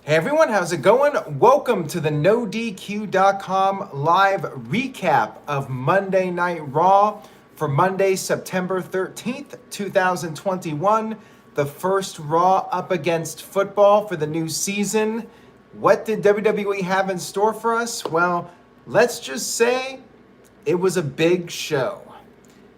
Hey everyone, how's it going? Welcome to the NoDQ.com live recap of Monday Night Raw for Monday, September 13th, 2021. The first Raw up against football for the new season. What did WWE have in store for us? Well, let's just say it was a big show.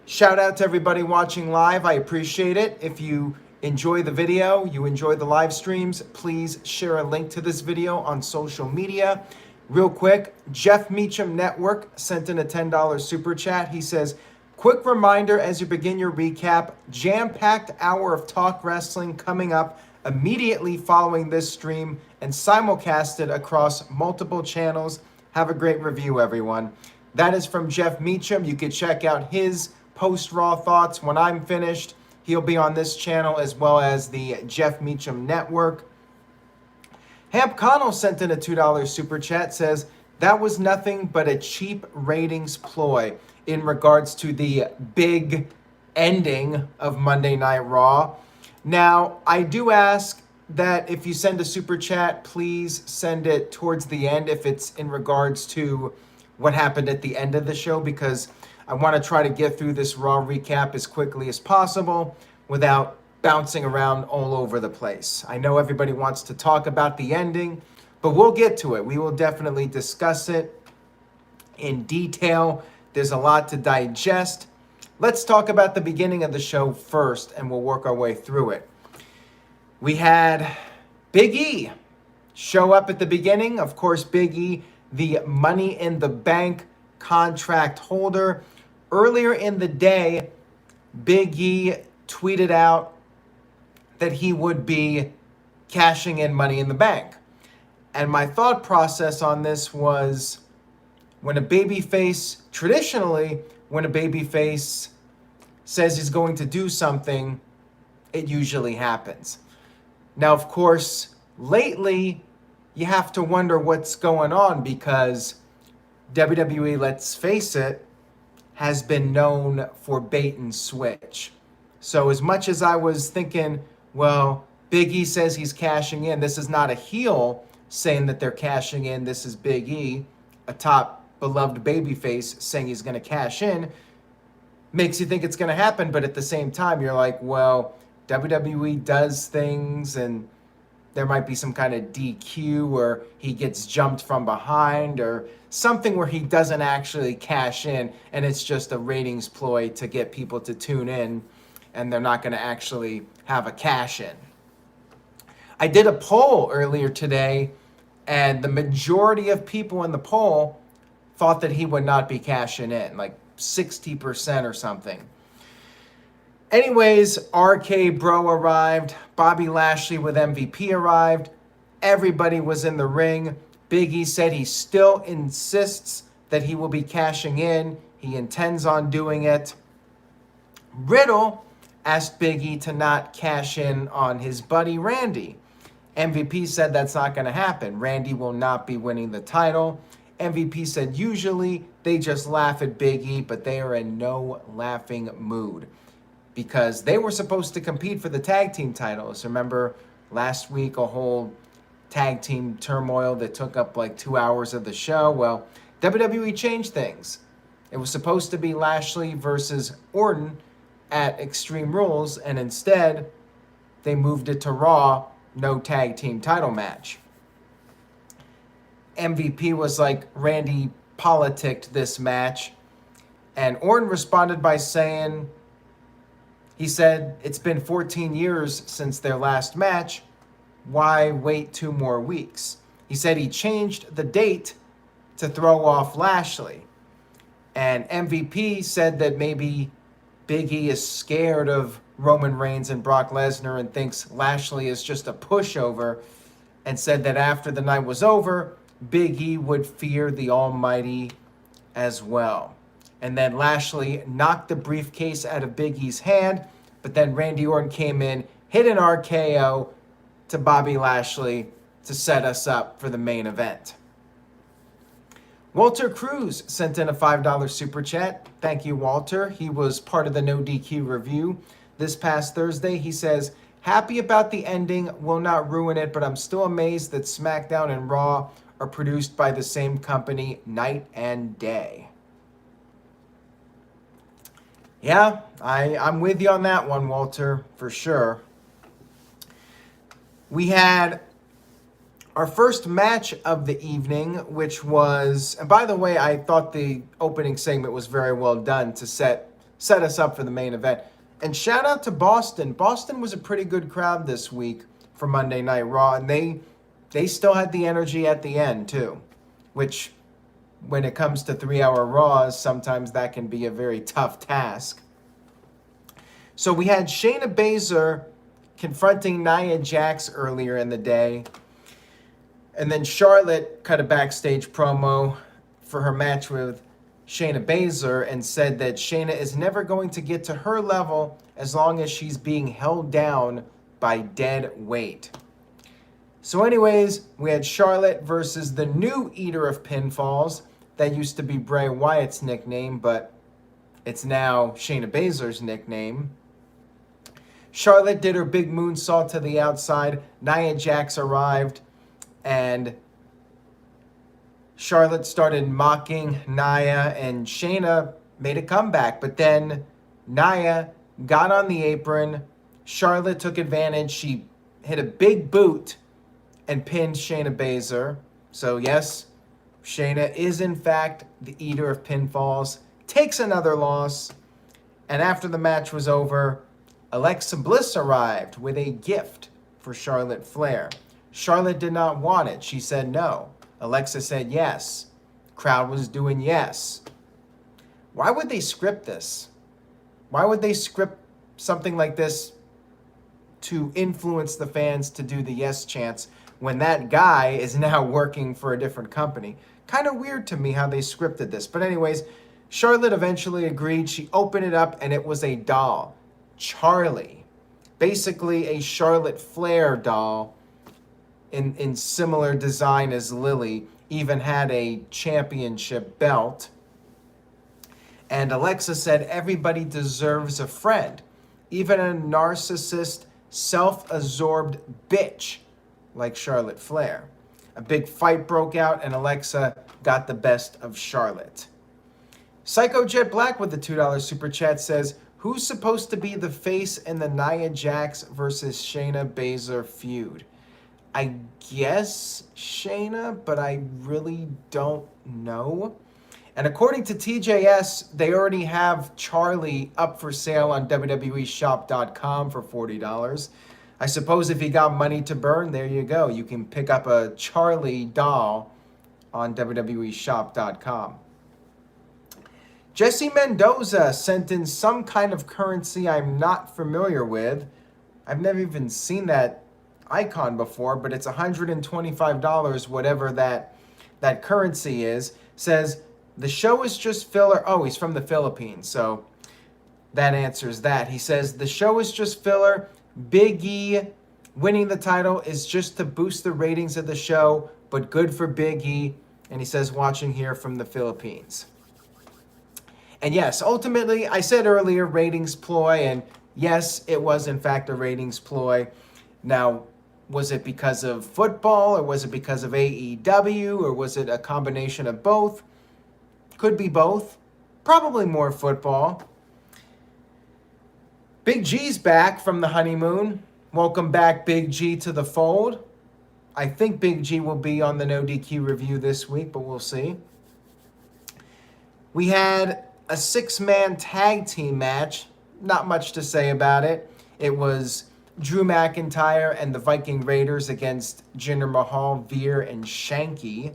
Shout out to everybody watching live. I appreciate it. If you enjoy the video, you enjoy the live streams, please share a link to this video on social media. Real quick, Jeff Meacham Network sent in a $10 super chat. He says, quick reminder as you begin your recap, jam-packed hour of talk wrestling coming up immediately following this stream and simulcasted across multiple channels. Have a great review, everyone. That is from Jeff Meacham. You can check out his post-Raw thoughts when I'm finished. He'll be on this channel as well as the Jeff Meacham Network. Hamp Connell sent in a $2 super chat, says, that was nothing but a cheap ratings ploy in regards to the big ending of Monday Night Raw. Now, I do ask that if you send a super chat, please send it towards the end if it's in regards to what happened at the end of the show, because I want to try to get through this Raw recap as quickly as possible without bouncing around all over the place. I know everybody wants to talk about the ending, but we'll get to it. We will definitely discuss it in detail. There's a lot to digest. Let's talk about the beginning of the show first, and we'll work our way through it. We had Big E show up at the beginning. Of course, Big E, the Money in the Bank contract holder. Earlier in the day, Big E tweeted out that he would be cashing in Money in the Bank. And my thought process on this was, when a babyface, traditionally, when a babyface says he's going to do something, it usually happens. Now, of course, lately, you have to wonder what's going on, because WWE, let's face it, has been known for bait and switch. So as much as I was thinking, well, Big E says he's cashing in, this is not a heel saying that they're cashing in, this is Big E, a top beloved babyface saying he's going to cash in, makes you think it's going to happen, but at the same time, you're like, well, WWE does things and there might be some kind of DQ or he gets jumped from behind or something where he doesn't actually cash in and it's just a ratings ploy to get people to tune in and they're not going to actually have a cash in. I did a poll earlier today and the majority of people in the poll thought that he would not be cashing in, like 60% or something. Anyways, RK Bro arrived, Bobby Lashley with MVP arrived, everybody was in the ring. Big E said he still insists that he will be cashing in, he intends on doing it. Riddle asked Big E to not cash in on his buddy Randy. MVP said that's not going to happen. Randy will not be winning the title. MVP said usually they just laugh at Big E, but they are in no laughing mood, because they were supposed to compete for the tag team titles. Remember last week, a whole tag team turmoil that took up like 2 hours of the show? Well, WWE changed things. It was supposed to be Lashley versus Orton at Extreme Rules, and instead they moved it to Raw, no tag team title match. MVP was like, Randy politicked this match, and Orton responded by saying, he said, it's been 14 years since their last match. Why wait 2 more weeks? He said he changed the date to throw off Lashley. And MVP said that maybe Big E is scared of Roman Reigns and Brock Lesnar and thinks Lashley is just a pushover, and said that after the night was over, Big E would fear the Almighty as well. And then Lashley knocked the briefcase out of Big E's hand, but then Randy Orton came in, hit an RKO to Bobby Lashley to set us up for the main event. Walter Cruz sent in a $5 super chat. Thank you, Walter. He was part of the No DQ review this past Thursday. He says, Happy about the ending, will not ruin it, but I'm still amazed that SmackDown and Raw are produced by the same company night and day. Yeah, I'm with you on that one, Walter, for sure. We had our first match of the evening, which was, and by the way, I thought the opening segment was very well done to set us up for the main event. And shout out to Boston. Boston was a pretty good crowd this week for Monday Night Raw, and they still had the energy at the end too, which when it comes to 3-hour Raws, sometimes that can be a very tough task. So we had Shayna Baszler confronting Nia Jax earlier in the day. And then Charlotte cut a backstage promo for her match with Shayna Baszler and said that Shayna is never going to get to her level as long as she's being held down by dead weight. So anyways, we had Charlotte versus the new Eater of Pinfalls. That used to be Bray Wyatt's nickname, but it's now Shayna Baszler's nickname. Charlotte did her big moonsault to the outside. Nia Jax arrived, and Charlotte started mocking Nia, and Shayna made a comeback. But then Nia got on the apron. Charlotte took advantage. She hit a big boot and pinned Shayna Baszler. So yes, Shayna is in fact the Eater of Pinfalls. Takes another loss. And after the match was over, Alexa Bliss arrived with a gift for Charlotte Flair. Charlotte did not want it. She said no. Alexa said yes. Crowd was doing yes. Why would they script this? Why would they script something like this to influence the fans to do the yes chants when that guy is now working for a different company? Kind of weird to me how they scripted this. But anyways, Charlotte eventually agreed. She opened it up and it was a doll. Charlie. Basically a Charlotte Flair doll in similar design as Lily. Even had a championship belt. And Alexa said everybody deserves a friend. Even a narcissist, self-absorbed bitch like Charlotte Flair. A big fight broke out and Alexa got the best of Charlotte. Psycho Jet Black with the $2 super chat says, who's supposed to be the face in the Nia Jax versus Shayna Baszler feud? I guess Shayna, but I really don't know. And according to TJS, they already have Charlie up for sale on WWEshop.com for $40. I suppose if you got money to burn, there you go. You can pick up a Charlie doll on WWEshop.com. Jesse Mendoza sent in some kind of currency I'm not familiar with. I've never even seen that icon before, but it's $125, whatever that currency is. Says, the show is just filler. Oh, he's from the Philippines, so that answers that. He says, the show is just filler. Big E winning the title is just to boost the ratings of the show, but good for Big E. And he says, watching here from the Philippines. And yes, ultimately, I said earlier, ratings ploy, and yes, it was in fact a ratings ploy. Now, was it because of football, or was it because of AEW, or was it a combination of both? Could be both. Probably more football. Big G's back from the honeymoon. Welcome back, Big G, to the fold. I think Big G will be on the No DQ review this week, but we'll see. We had a 6-man tag team match. Not much to say about it. It was Drew McIntyre and the Viking Raiders against Jinder Mahal, Veer, and Shanky.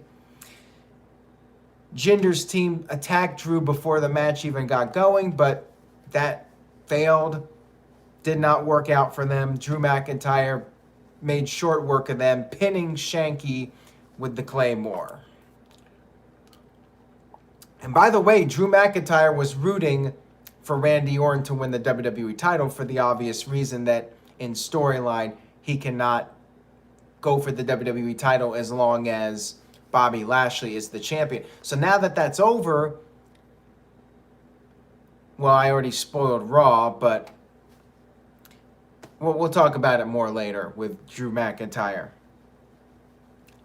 Jinder's team attacked Drew before the match even got going, but that failed. Did not work out for them. Drew McIntyre made short work of them, pinning Shanky with the Claymore. And by the way, Drew McIntyre was rooting for Randy Orton to win the WWE title for the obvious reason that in storyline, he cannot go for the WWE title as long as Bobby Lashley is the champion. So now that that's over, well, I already spoiled Raw, but we'll talk about it more later with Drew McIntyre.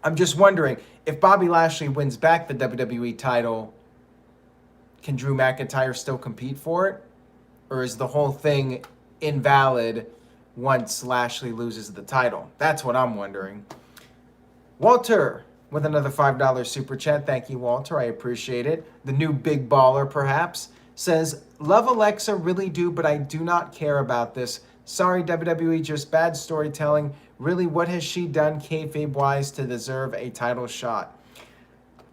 I'm just wondering, if Bobby Lashley wins back the WWE title, can Drew McIntyre still compete for it? Or is the whole thing invalid once Lashley loses the title? That's what I'm wondering. Walter with another $5 super chat. Thank you, Walter. I appreciate it. The new big baller, perhaps, says, love Alexa, really do, but I do not care about this. Sorry, WWE, just bad storytelling. Really, what has she done kayfabe-wise to deserve a title shot?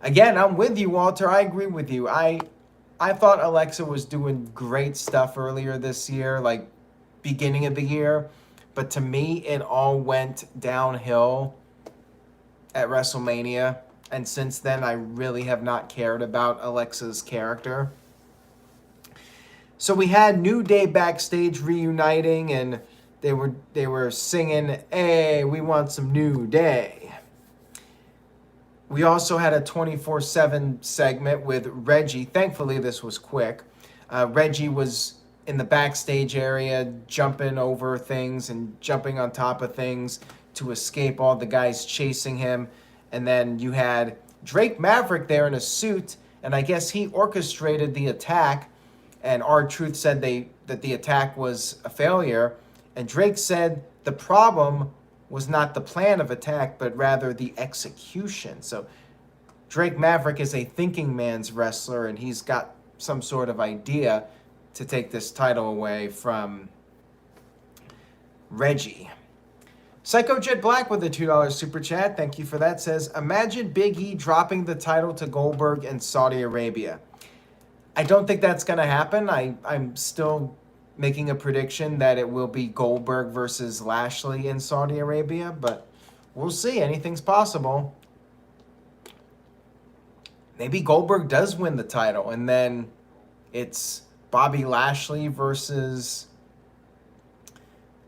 Again, I'm with you, Walter. I agree with you. I thought Alexa was doing great stuff earlier this year, like beginning of the year. But to me, it all went downhill at WrestleMania. And since then, I really have not cared about Alexa's character. So we had New Day backstage reuniting, and they were singing, "Hey, we want some New Day." We also had a 24/7 segment with Reggie. Thankfully, this was quick. Reggie was in the backstage area, jumping over things and jumping on top of things to escape all the guys chasing him. And then you had Drake Maverick there in a suit, and I guess he orchestrated the attack. And R-Truth said that the attack was a failure. And Drake said the problem was not the plan of attack, but rather the execution. So Drake Maverick is a thinking man's wrestler, and he's got some sort of idea to take this title away from Reggie. Psycho Jet Black with a $2 super chat. Thank you for that. Says, imagine Big E dropping the title to Goldberg in Saudi Arabia. I don't think that's going to happen. I'm still making a prediction that it will be Goldberg versus Lashley in Saudi Arabia, but we'll see. Anything's possible. Maybe Goldberg does win the title, and then it's Bobby Lashley versus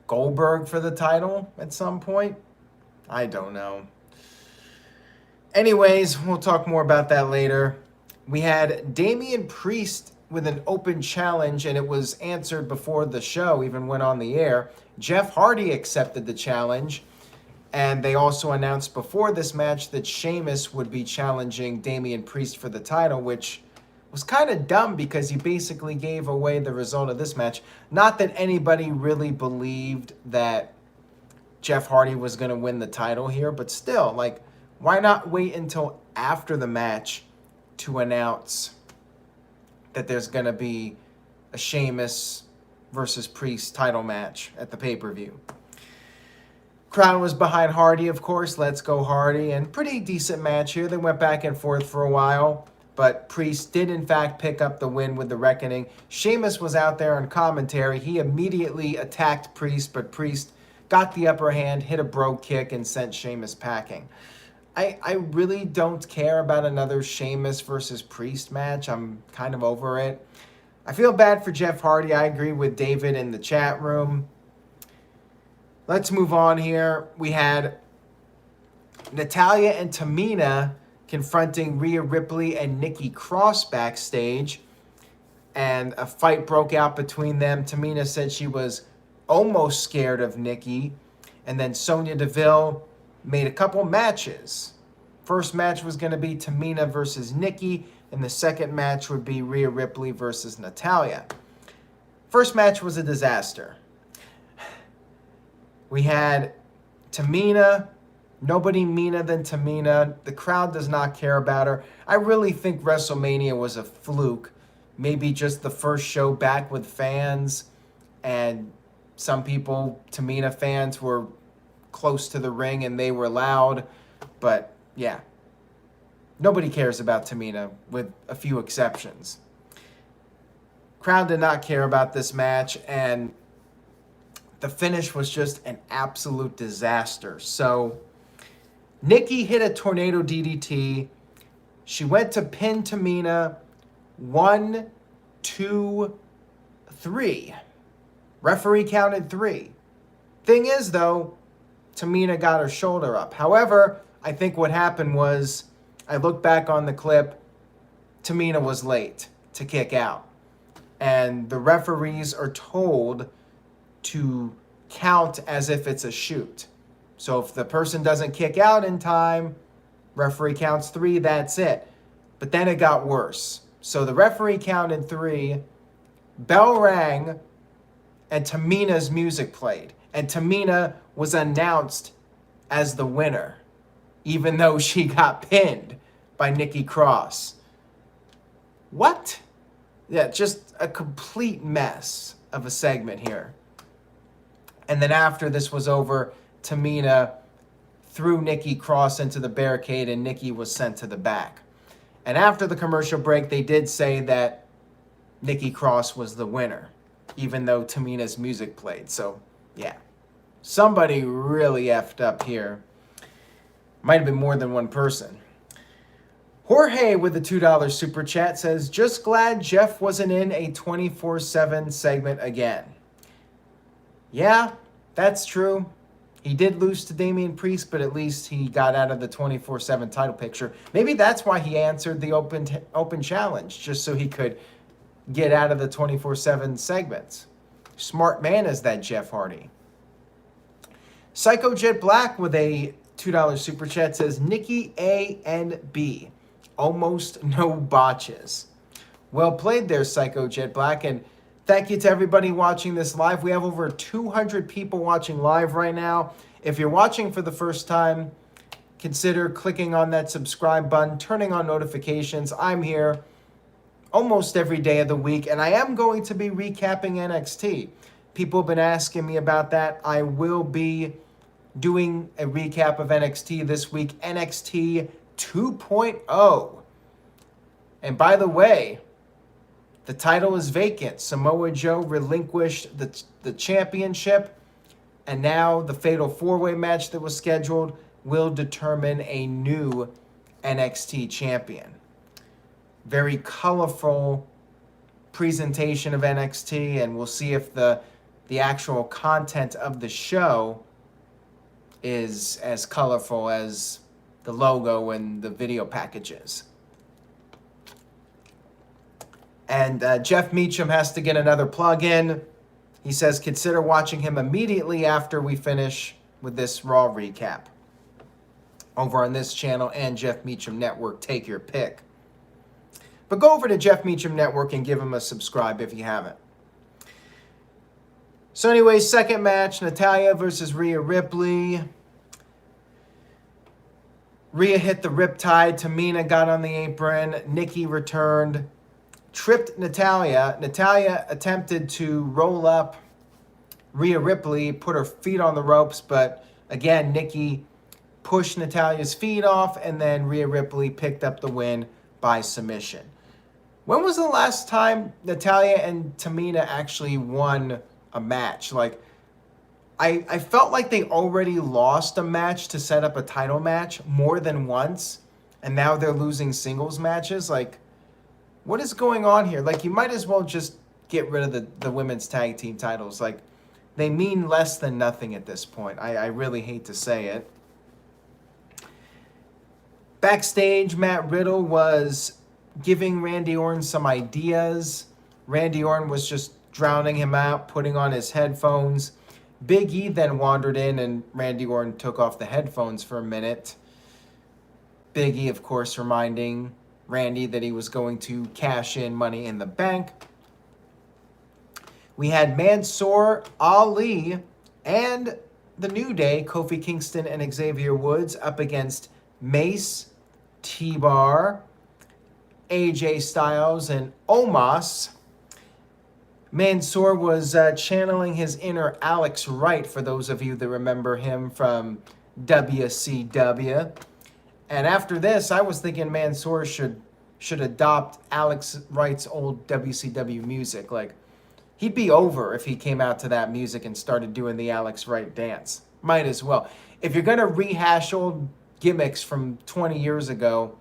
Goldberg for the title at some point. I don't know. Anyways, we'll talk more about that later. We had Damian Priest with an open challenge, and it was answered before the show even went on the air. Jeff Hardy accepted the challenge, and they also announced before this match that Sheamus would be challenging Damian Priest for the title, which was kind of dumb because he basically gave away the result of this match. Not that anybody really believed that Jeff Hardy was going to win the title here, but still, like, why not wait until after the match to announce that there's going to be a Sheamus versus Priest title match at the pay-per-view? Crowd was behind Hardy, of course. Let's go Hardy. And pretty decent match here. They went back and forth for a while, but Priest did in fact pick up the win with the Reckoning. Sheamus was out there on commentary. He immediately attacked Priest, but Priest got the upper hand, hit a bro kick, and sent Sheamus packing. I really don't care about another Sheamus versus Priest match. I'm kind of over it. I feel bad for Jeff Hardy. I agree with David in the chat room. Let's move on here. We had Natalya and Tamina confronting Rhea Ripley and Nikki Kross backstage, and a fight broke out between them. Tamina said she was almost scared of Nikki, and then Sonya Deville made a couple matches. First match was going to be Tamina versus Nikki, and the second match would be Rhea Ripley versus Natalya. First match was a disaster. We had Tamina, nobody meaner than Tamina. The crowd does not care about her. I really think WrestleMania was a fluke. Maybe just the first show back with fans, and some people, Tamina fans, were close to the ring and they were loud, but yeah, nobody cares about Tamina with a few exceptions. Crowd did not care about this match, and the finish was just an absolute disaster. So Nikki hit a tornado DDT. She went to pin Tamina. 1, 2, 3. Referee counted 3. Thing is, though, Tamina got her shoulder up. However, I think what happened was, I look back on the clip, Tamina was late to kick out. And the referees are told to count as if it's a shoot. So if the person doesn't kick out in time, referee counts 3, that's it. But then it got worse. So the referee counted 3, bell rang, and Tamina's music played. And Tamina was announced as the winner, even though she got pinned by Nikki Kross. What? Yeah, just a complete mess of a segment here. And then after this was over, Tamina threw Nikki Kross into the barricade and Nikki was sent to the back. And after the commercial break, they did say that Nikki Kross was the winner, even though Tamina's music played. So, yeah. Somebody really effed up here. Might have been more than one person. Jorge with the $2 super chat says, just glad Jeff wasn't in a 24/7 segment again. Yeah, that's true. He did lose to Damian Priest, but at least he got out of the 24/7 title picture. Maybe that's why he answered the open challenge, just so he could get out of the 24/7 segments. Smart man is that Jeff Hardy. Psycho Jet Black with a $2 super chat says, Nikki A and B. Almost no botches. Well played there, Psycho Jet Black. And thank you to everybody watching this live. We have over 200 people watching live right now. If you're watching for the first time, consider clicking on that subscribe button, turning on notifications. I'm here almost every day of the week, and I am going to be recapping NXT. People have been asking me about that. I will be doing a recap of NXT this week, NXT 2.0. And by the way, the title is vacant. Samoa Joe relinquished the championship, and now the Fatal 4-Way match that was scheduled will determine a new NXT champion. Very colorful presentation of NXT, and we'll see if the actual content of the show is as colorful as the logo and the video packages. And Jeff Meacham has to get another plug in. He says, consider watching him immediately after we finish with this Raw recap. Over on this channel and Jeff Meacham Network, take your pick. But go over to Jeff Meacham Network and give him a subscribe if you haven't. So anyways, second match, Natalya versus Rhea Ripley. Rhea hit the riptide. Tamina got on the apron. Nikki returned. Tripped Natalya. Natalya attempted to roll up Rhea Ripley, put her feet on the ropes, but again, Nikki pushed Natalya's feet off, and then Rhea Ripley picked up the win by submission. When was the last time Natalya and Tamina actually won a match? Like, I felt like they already lost a match to set up a title match more than once, and now they're losing singles matches. Like, what is going on here? Like, you might as well just get rid of the women's tag team titles. Like, they mean less than nothing at this point. I really hate to say it. Backstage, Matt Riddle was giving Randy Orton some ideas. Randy Orton was just drowning him out, putting on his headphones. Big E then wandered in, and Randy Orton took off the headphones for a minute. Big E, of course, reminding Randy that he was going to cash in Money in the Bank. We had Mansoor, Ali, and the New Day, Kofi Kingston and Xavier Woods, up against Mace, T-Bar, AJ Styles, and Omos. Mansoor was channeling his inner Alex Wright, for those of you that remember him from WCW. And after this, I was thinking Mansoor should adopt Alex Wright's old WCW music. Like, he'd be over if he came out to that music and started doing the Alex Wright dance. Might as well. If you're going to rehash old gimmicks from 20 years ago,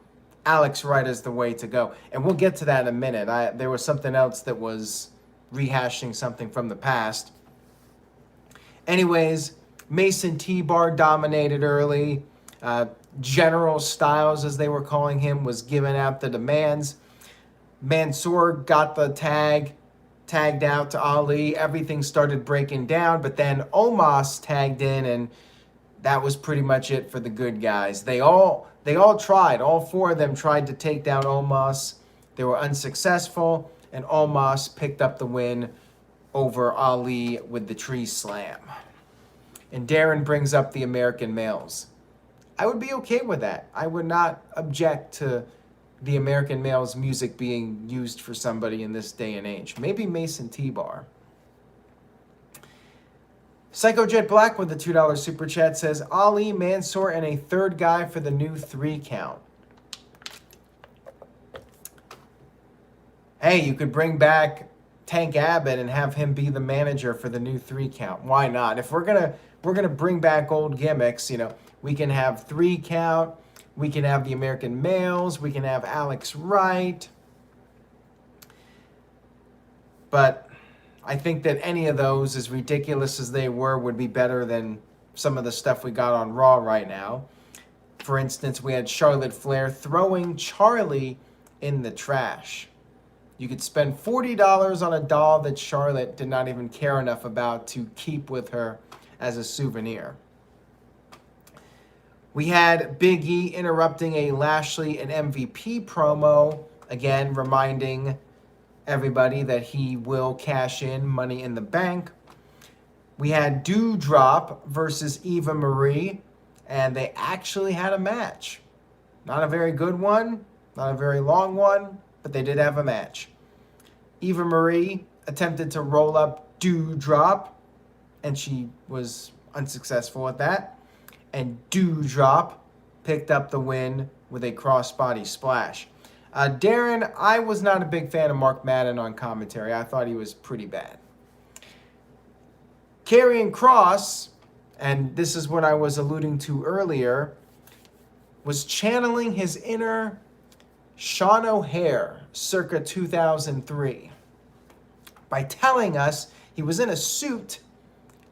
Alex Wright is the way to go. And we'll get to that in a minute. There was something else that was rehashing something from the past. Anyways, Mason T-Bar dominated early. General Styles, as they were calling him, was giving out the demands. Mansoor got the tag, tagged out to Ali. Everything started breaking down, but then Omos tagged in, and that was pretty much it for the good guys. They all tried. All four of them tried to take down Omos. They were unsuccessful, and Omos picked up the win over Ali with the tree slam. And Darren brings up the American males. I would be okay with that. I would not object to the American males music being used for somebody in this day and age. Maybe Mace and T-Bar. Psycho Jet Black with the $2 super chat says, Ali, Mansoor, and a third guy for the new 3 count. Hey, you could bring back Tank Abbott and have him be the manager for the new 3 count. Why not? If we're gonna bring back old gimmicks, we can have 3 count. We can have the American males. We can have Alex Wright. But I think that any of those, as ridiculous as they were, would be better than some of the stuff we got on Raw right now. For instance, we had Charlotte Flair throwing Charlie in the trash. You could spend $40 on a doll that Charlotte did not even care enough about to keep with her as a souvenir. We had Big E interrupting a Lashley and MVP promo, again reminding everybody that he will cash in Money in the Bank. We had Doudrop versus Eva Marie, and they actually had a match. Not a very good one, not a very long one, but they did have a match. Eva Marie attempted to roll up Doudrop, and she was unsuccessful at that. And Doudrop picked up the win with a crossbody splash. Darren, I was not a big fan of Mark Madden on commentary. I thought he was pretty bad. Karrion Kross, and this is what I was alluding to earlier, was channeling his inner Sean O'Haire circa 2003 by telling us he was in a suit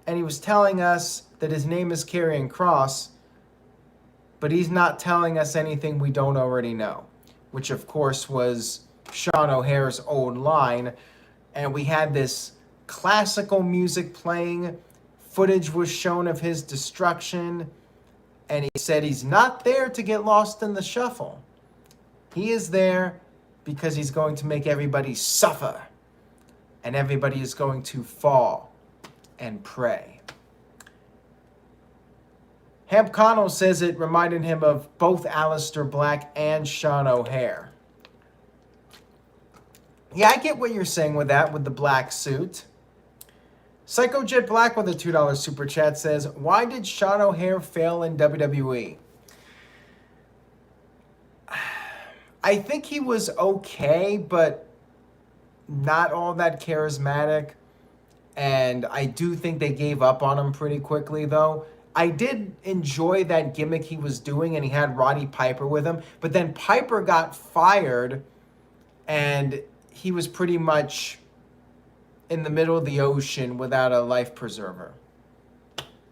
and he was telling us that his name is Karrion Kross, but he's not telling us anything we don't already know, which of course was Sean O'Haire's old line. And we had this classical music playing, footage was shown of his destruction, and he said he's not there to get lost in the shuffle. He is there because he's going to make everybody suffer, and everybody is going to fall and pray. Hamp Connell says it reminded him of both Aleister Black and Sean O'Haire. Yeah, I get what you're saying with that, with the black suit. Psycho Jet Black with a $2 super chat says, why did Sean O'Haire fail in WWE? I think he was okay, but not all that charismatic. And I do think they gave up on him pretty quickly, though. I did enjoy that gimmick he was doing, and he had Roddy Piper with him. But then Piper got fired, and he was pretty much in the middle of the ocean without a life preserver.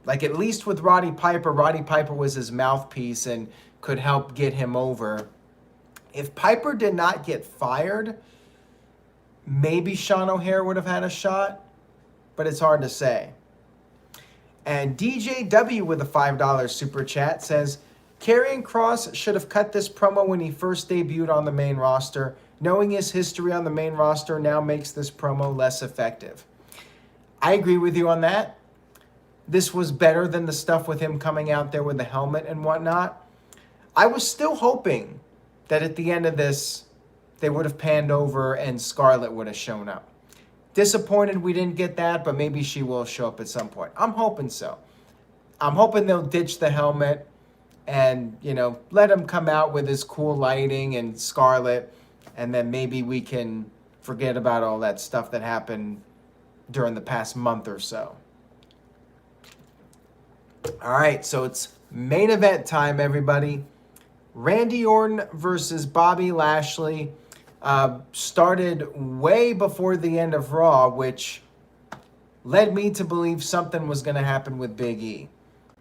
Like, at least with Roddy Piper was his mouthpiece and could help get him over. If Piper did not get fired, maybe Sean O'Haire would have had a shot, but it's hard to say. And DJW with a $5 super chat says, Karrion Kross should have cut this promo when he first debuted on the main roster. Knowing his history on the main roster now makes this promo less effective. I agree with you on that. This was better than the stuff with him coming out there with the helmet and whatnot. I was still hoping that at the end of this, they would have panned over and Scarlett would have shown up. Disappointed we didn't get that, but maybe she will show up at some point. I'm hoping so. I'm hoping they'll ditch the helmet and, let him come out with his cool lighting and Scarlett, and then maybe we can forget about all that stuff that happened during the past month or so. All right, so it's main event time, everybody. Randy Orton versus Bobby Lashley. Started way before the end of Raw, which led me to believe something was going to happen with Big E.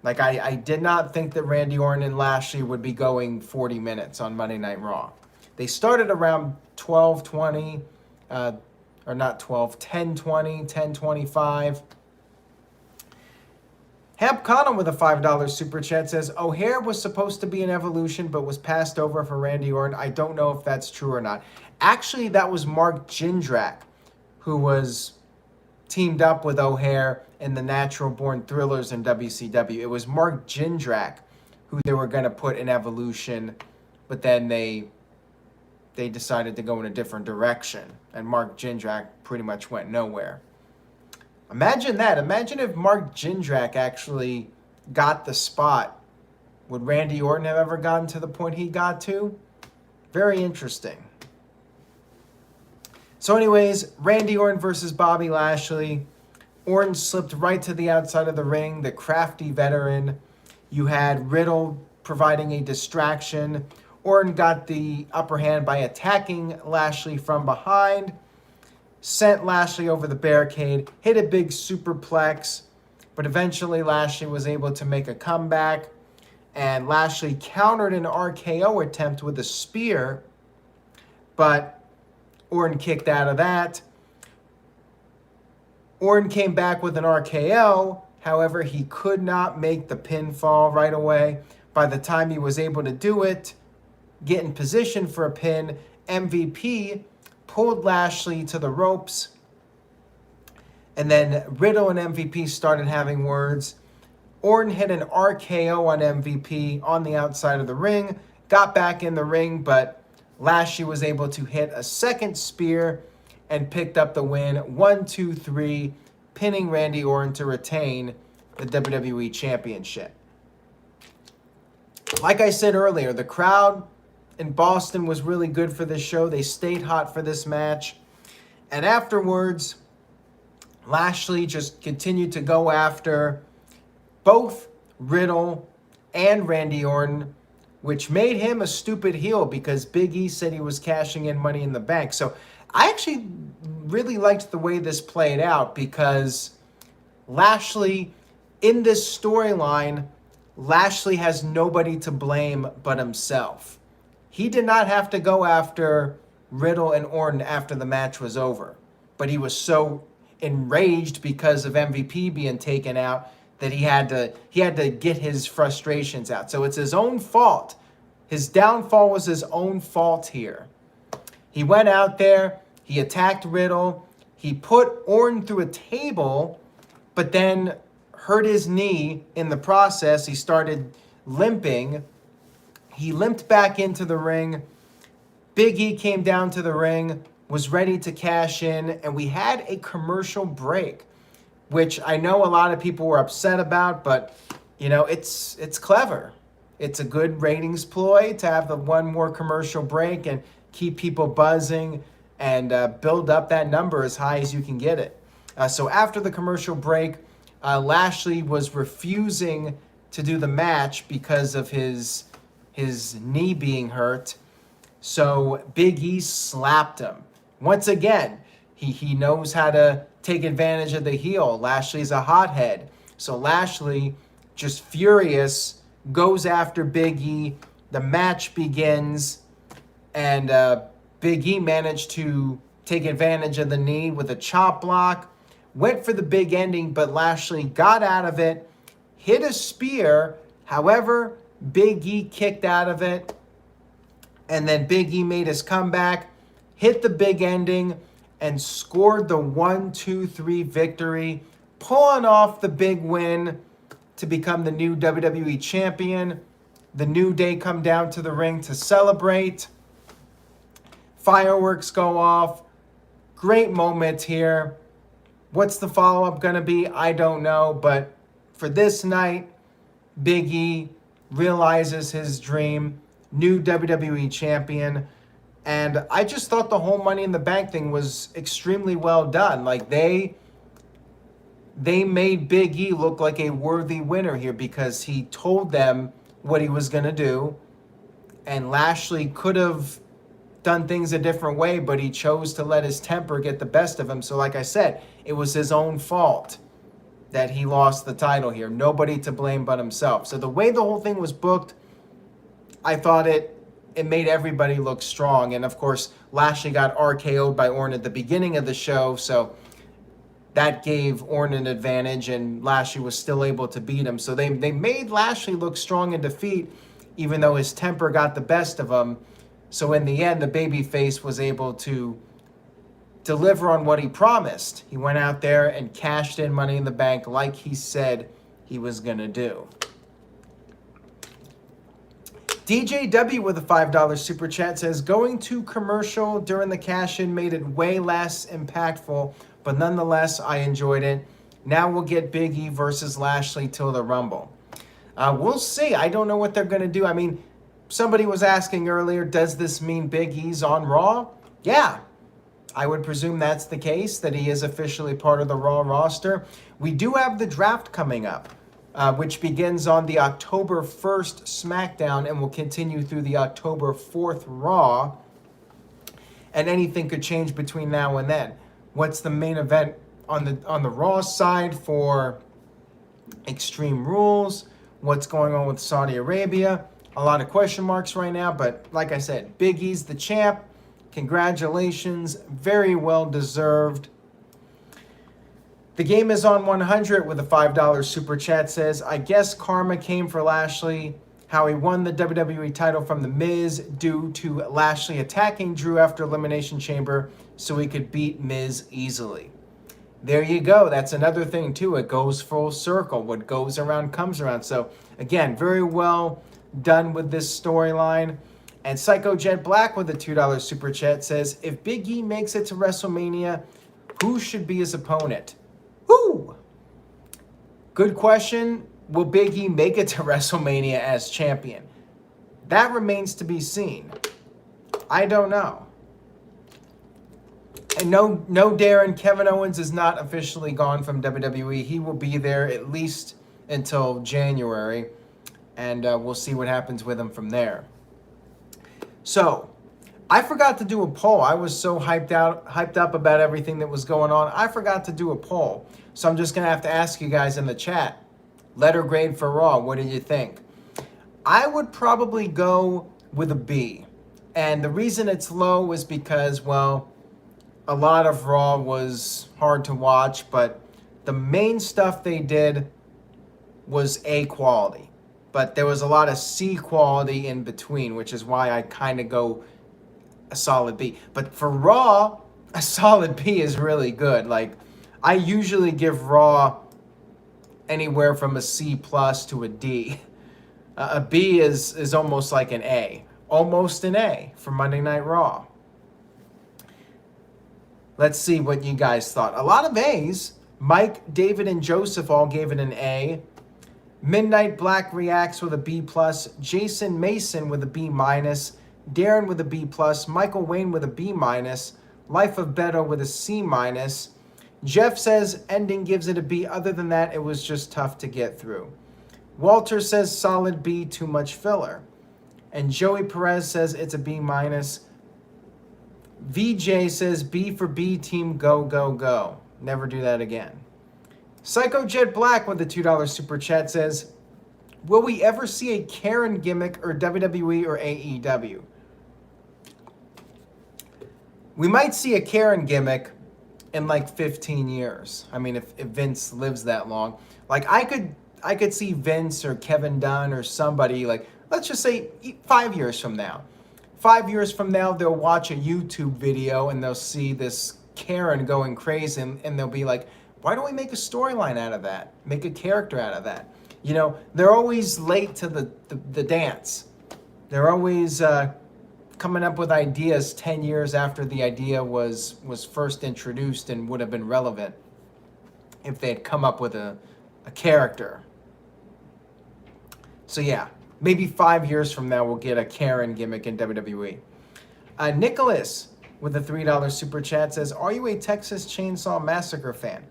Like, I did not think that Randy Orton and Lashley would be going 40 minutes on Monday Night Raw. They started around 12:20. or not 12, 1020, 1025. Hamp Connor with a $5 super chat says, O'Haire was supposed to be an evolution, but was passed over for Randy Orton. I don't know if that's true or not. Actually, that was Mark Jindrak, who was teamed up with O'Haire in the Natural Born Thrillers in WCW. It was Mark Jindrak who they were going to put in evolution, but then they decided to go in a different direction, and Mark Jindrak pretty much went nowhere. Imagine that. Imagine if Mark Jindrak actually got the spot. Would Randy Orton have ever gotten to the point he got to? Very interesting. So anyways, Randy Orton versus Bobby Lashley. Orton slipped right to the outside of the ring, the crafty veteran. You had Riddle providing a distraction. Orton got the upper hand by attacking Lashley from behind, sent Lashley over the barricade, hit a big superplex, but eventually Lashley was able to make a comeback, and Lashley countered an RKO attempt with a spear, but Orton kicked out of that. Orton came back with an RKO. However, he could not make the pinfall right away. By the time he was able to do it, get in position for a pin, MVP pulled Lashley to the ropes. And then Riddle and MVP started having words. Orton hit an RKO on MVP on the outside of the ring, got back in the ring, but Lashley was able to hit a second spear and picked up the win. 1, 2, 3, pinning Randy Orton to retain the WWE Championship. Like I said earlier, the crowd in Boston was really good for this show. They stayed hot for this match. And afterwards, Lashley just continued to go after both Riddle and Randy Orton, which made him a stupid heel because Big E said he was cashing in Money in the Bank. So I actually really liked the way this played out because Lashley, in this storyline, Lashley has nobody to blame but himself. He did not have to go after Riddle and Orton after the match was over, but he was so enraged because of MVP being taken out that he had to get his frustrations out. So it's his own fault. His downfall was his own fault here. He went out there, he attacked Riddle, he put Orton through a table, but then hurt his knee in the process. He started limping. He limped back into the ring. Big E came down to the ring, was ready to cash in, and we had a commercial break, which I know a lot of people were upset about, but you know, it's clever. It's a good ratings ploy to have the one more commercial break and keep people buzzing and build up that number as high as you can get it. So after the commercial break, Lashley was refusing to do the match because of his knee being hurt. So Big E slapped him. Once again, he knows how to take advantage of the heel. Lashley's a hothead. So Lashley, just furious, goes after Big E. The match begins, and Big E managed to take advantage of the knee with a chop block. Went for the big ending, but Lashley got out of it, hit a spear. However, Big E kicked out of it, and then Big E made his comeback, hit the big ending, and scored the 1-2-3 victory, pulling off the big win to become the new WWE Champion. The New Day come down to the ring to celebrate. Fireworks go off. Great moment here. What's the follow-up going to be? I don't know. But for this night, Big E realizes his dream. New WWE Champion. And I just thought the whole Money in the Bank thing was extremely well done. Like, they made Big E look like a worthy winner here because he told them what he was going to do. And Lashley could have done things a different way, but he chose to let his temper get the best of him. So like I said, it was his own fault that he lost the title here. Nobody to blame but himself. So the way the whole thing was booked, I thought it it made everybody look strong. And of course, Lashley got RKO'd by Orton at the beginning of the show, so that gave Orton an advantage, and Lashley was still able to beat him. So they made Lashley look strong in defeat, even though his temper got the best of him. So in the end, the babyface was able to deliver on what he promised. He went out there and cashed in Money in the Bank like he said he was going to do. DJW with a $5 super chat says, going to commercial during the cash-in made it way less impactful, but nonetheless, I enjoyed it. Now we'll get Big E versus Lashley till the Rumble. We'll see. I don't know what they're going to do. I mean, somebody was asking earlier, does this mean Big E's on Raw? Yeah, I would presume that's the case, that he is officially part of the Raw roster. We do have the draft coming up, which begins on the October 1st SmackDown and will continue through the October 4th Raw. And anything could change between now and then. What's the main event on the Raw side for Extreme Rules? What's going on with Saudi Arabia? A lot of question marks right now, but like I said, Big E's the champ. Congratulations, very well deserved. The game is on 100 with a $5 super chat says, I guess karma came for Lashley, how he won the WWE title from The Miz due to Lashley attacking Drew after Elimination Chamber so he could beat Miz easily. There you go. That's another thing too. It goes full circle. What goes around comes around. So again, very well done with this storyline. And Psycho Jet Black with a $2 super chat says, if Big E makes it to WrestleMania, who should be his opponent? Who? Good question. Will Big E make it to WrestleMania as champion? That remains to be seen. I don't know. And no, Darren, Kevin Owens is not officially gone from WWE. He will be there at least until January. And we'll see what happens with him from there. So, I forgot to do a poll. I was so hyped up about everything that was going on. I forgot to do a poll. So I'm just going to have to ask you guys in the chat. Letter grade for Raw, what do you think? I would probably go with a B. And the reason it's low is because, well, a lot of Raw was hard to watch, but the main stuff they did was A quality. But there was a lot of C quality in between, which is why I kind of go a solid B. But for Raw, a solid B is really good. Like, I usually give Raw anywhere from a C plus to a D. A B is almost like an A. Almost an A for Monday Night Raw. Let's see what you guys thought. A lot of A's. Mike, David, and Joseph all gave it an A. Midnight Black reacts with a B+. Jason Mason with a B-. Darren with a B+. Michael Wayne with a B-. Life of Beto with a C-. Jeff says ending gives it a B. Other than that, it was just tough to get through. Walter says solid B, too much filler. And Joey Perez says it's a B-. VJ says B for B, team go, go, go. Never do that again. Psycho Jet Black with the $2 super chat says, will we ever see a Karen gimmick or WWE or AEW? We might see a Karen gimmick in like 15 years. I mean, if Vince lives that long. Like, I could see Vince or Kevin Dunn or somebody, like, let's just say 5 years from now. 5 years from now, they'll watch a YouTube video and they'll see this Karen going crazy and they'll be like, why don't we make a storyline out of that? Make a character out of that? You know, they're always late to the dance. They're always coming up with ideas 10 years after the idea was first introduced and would have been relevant if they had come up with a character. So yeah, maybe 5 years from now we'll get a Karen gimmick in WWE. Nicholas with a $3 super chat says, are you a Texas Chainsaw Massacre fan?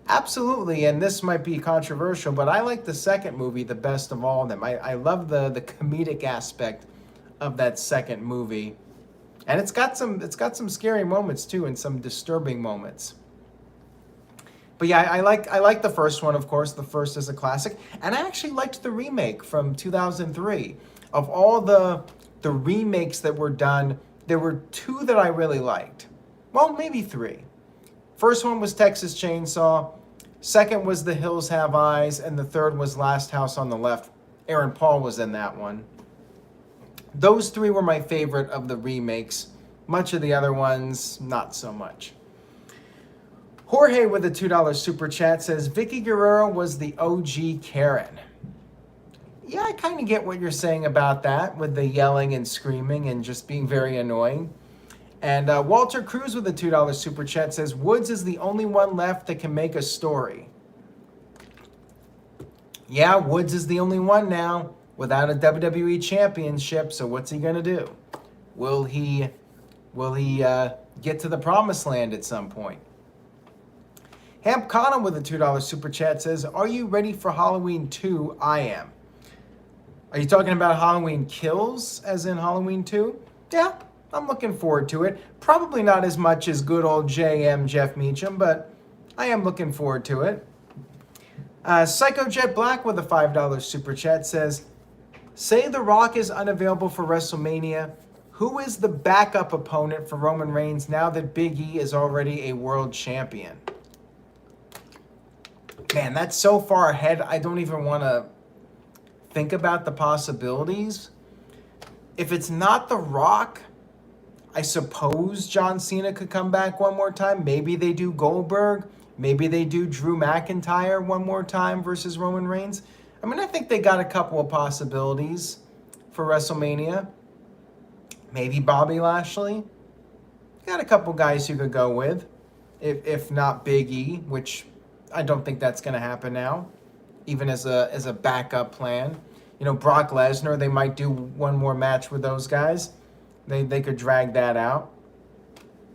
Absolutely, and this might be controversial, but I like the second movie the best of all of them. I love the comedic aspect of that second movie. And it's got some scary moments too, and some disturbing moments. But yeah, I like the first one, of course. The first is a classic. And I actually liked the remake from 2003. Of all the the remakes that were done, there were two that I really liked. Well, maybe three. First one was Texas Chainsaw. Second was The Hills Have Eyes. And the third was Last House on the Left. Aaron Paul was in that one. Those three were my favorite of the remakes. Much of the other ones, not so much. Jorge with a $2 super chat says, Vicky Guerrero was the OG Karen. Yeah, I kind of get what you're saying about that, with the yelling and screaming and just being very annoying. And Walter Cruz with a $2 super chat says, Woods is the only one left that can make a story. Yeah, Woods is the only one now without a WWE championship, so what's he going to do? Will he get to the promised land at some point? Hamp Kana with a $2 super chat says, are you ready for Halloween 2? I am. Are you talking about Halloween Kills, as in Halloween 2? Yeah, I'm looking forward to it. Probably not as much as good old JM Jeff Meacham, but I am looking forward to it. Psycho Jet Black with a $5 super chat says, say The Rock is unavailable for WrestleMania. Who is the backup opponent for Roman Reigns now that Big E is already a world champion? Man, that's so far ahead, I don't even want to think about the possibilities. If it's not The Rock, I suppose John Cena could come back one more time. Maybe they do Goldberg. Maybe they do Drew McIntyre one more time versus Roman Reigns. I mean, I think they got a couple of possibilities for WrestleMania. Maybe Bobby Lashley. Got a couple guys you could go with. If not Big E, which I don't think that's going to happen now, even as a backup plan. You know, Brock Lesnar, they might do one more match with those guys. They could drag that out.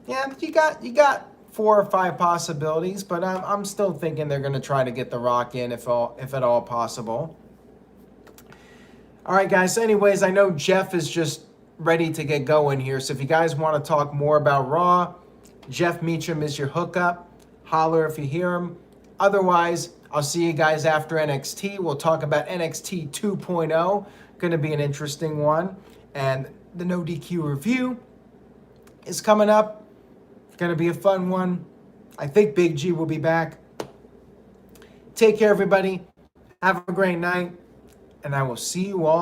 Yeah, you got 4 or 5 possibilities, but I'm still thinking they're going to try to get The Rock in if at all possible. All right, guys. Anyways, I know Jeff is just ready to get going here. So if you guys want to talk more about Raw, Jeff Meacham is your hookup. Holler if you hear him. Otherwise, I'll see you guys after NXT. We'll talk about NXT 2.0. Going to be an interesting one. And the No DQ review is coming up. It's going to be a fun one. I think Big G will be back. Take care, everybody. Have a great night. And I will see you all